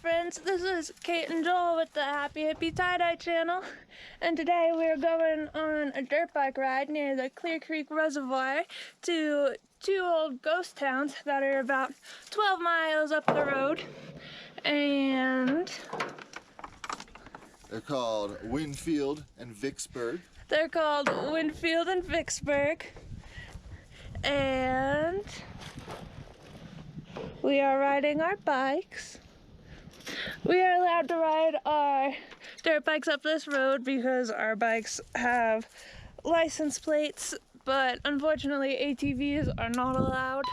friends, this is Kate and Joel with the Happy Hippie Tie Dye channel, and today we're going on a dirt bike ride near the Clear Creek Reservoir to two old ghost towns that are about 12 miles up the road, and they're called Winfield and Vicksburg. They're called Winfield and Vicksburg, and we are riding our bikes. We are allowed to ride our dirt bikes up this road because our bikes have license plates, but unfortunately ATVs are not allowed.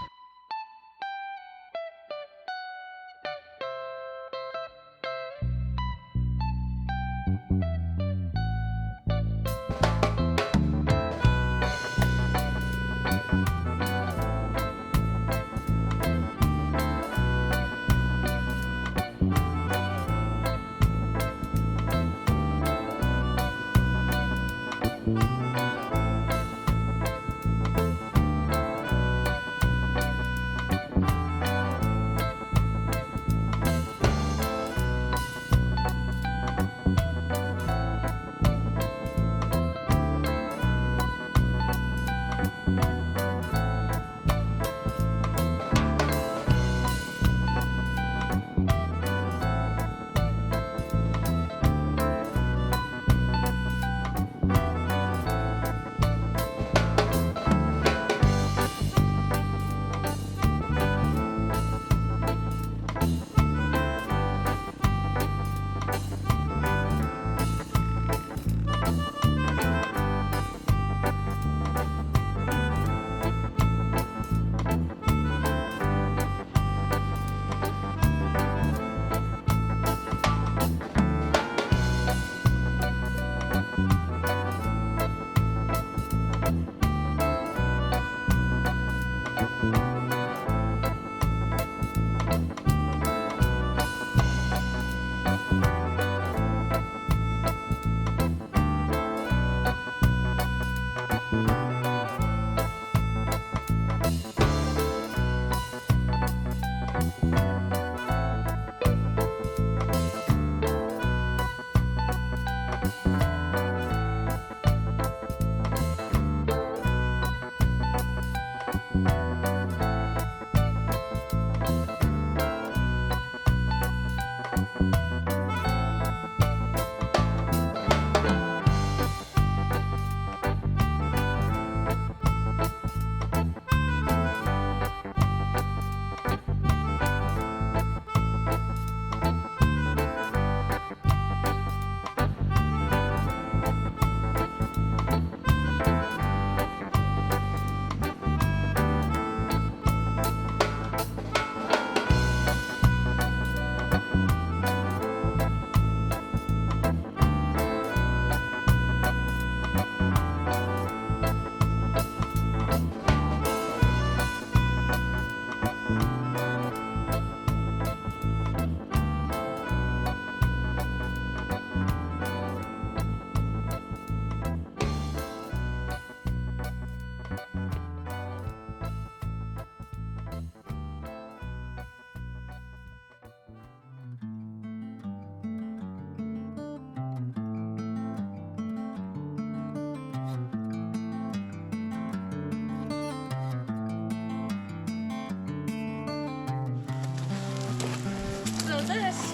So this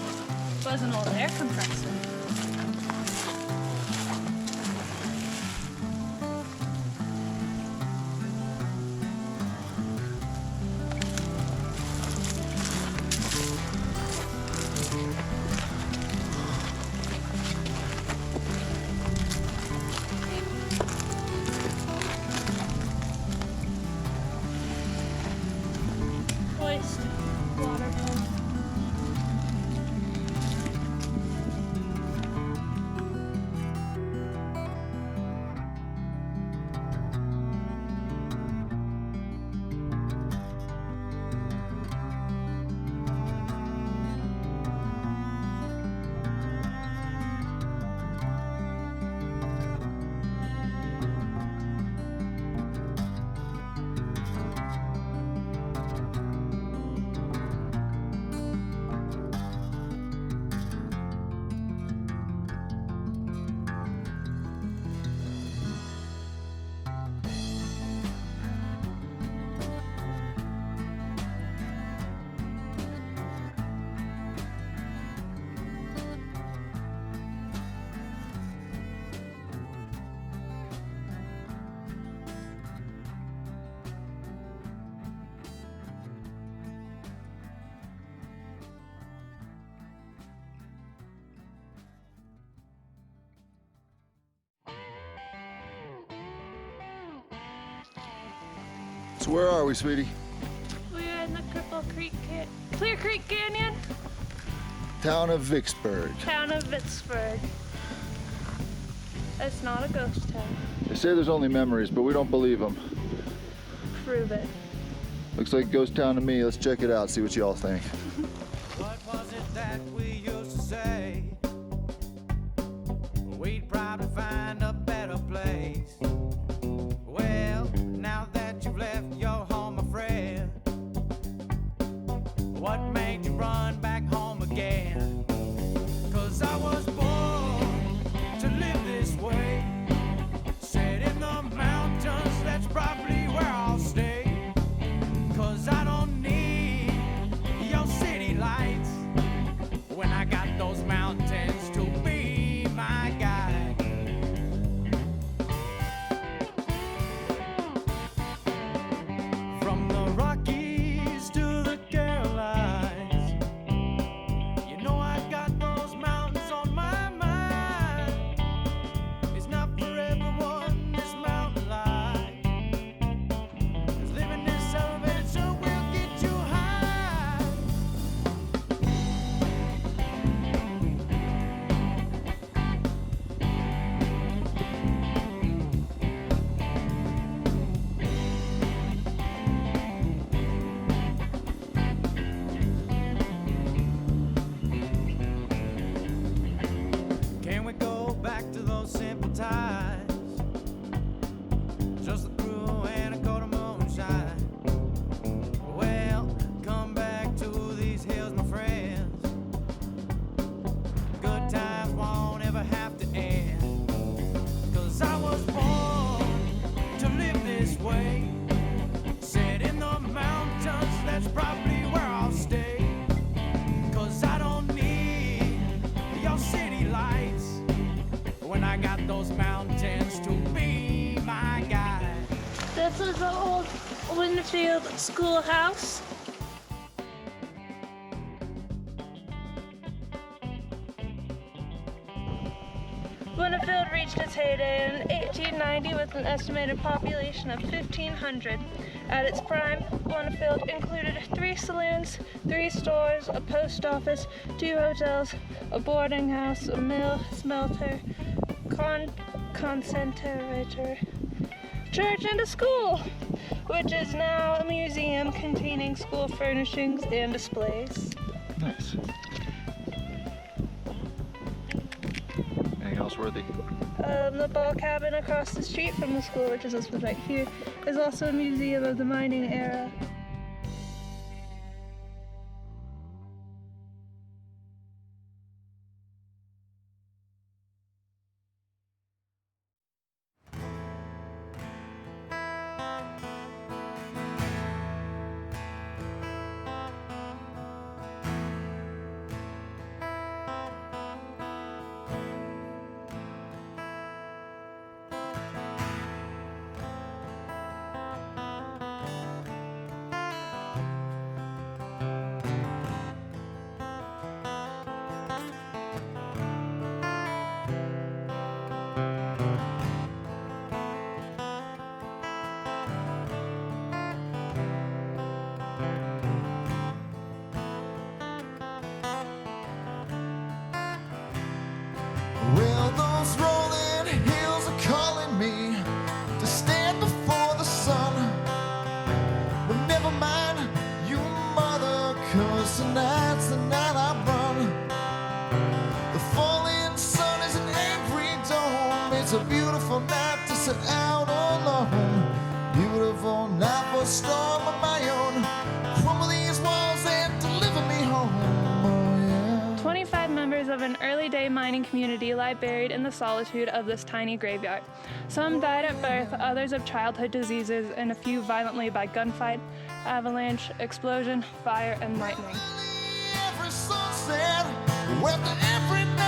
was an old air compressor. Hoist water pump. So where are we, sweetie? We're in the Clear Creek Canyon. Town of Vicksburg. Town of Vicksburg. It's not a ghost town. They say there's only memories, but we don't believe them. Prove it. Looks like a ghost town to me. Let's check it out, see what y'all think. What was it that we used to say? We'd probably find a better place. Well, now that you've left your home, my friend, what made you run back home again? 'Cause I was born to live this way. Set in the mountains, that's probably where I'll stay. 'Cause I don't need your city lights when I got those mountains to be my guide. From the Rockies to the Carolinas, you know I got those mountains on my mind. It's not for everyone, this mountain life. 'Cause living this elevation will get you high. Can we go back to those simple times? Just the crew and a quart of moonshine. Well, come back to these hills, my friends. Good times won't ever have to end. 'Cause I was born to live this way. Set in the mountains, that's probably where I'll stay. 'Cause I don't need your city lights when I got those mountains to be my guide. This is the old Winfield schoolhouse. Winfield reached its heyday in 1890 with an estimated population of 1,500. At its prime, Winfield included 3 saloons, 3 stores, a post office, 2 hotels, a boarding house, a mill, smelter, concentrator, church, and a school, which is now a museum containing school furnishings and displays. Nice. Anything else worthy? The ball cabin across the street from the school, which is this one right here, is also a museum of the mining era. Well, those rolling hills are calling me to stand before the sun. But never mind you, mother, 'cause tonight's the night I run. The falling sun is an angry dome. It's a beautiful night to sit out alone. Beautiful night for a storm of my own. Crumble these walls and deliver me home. Oh, yeah. 25 members of an early-day mining community lie buried in the solitude of this tiny graveyard. Some died at birth, others of childhood diseases, and a few violently by gunfight, avalanche, explosion, fire, and lightning. Every sunset, wept every night.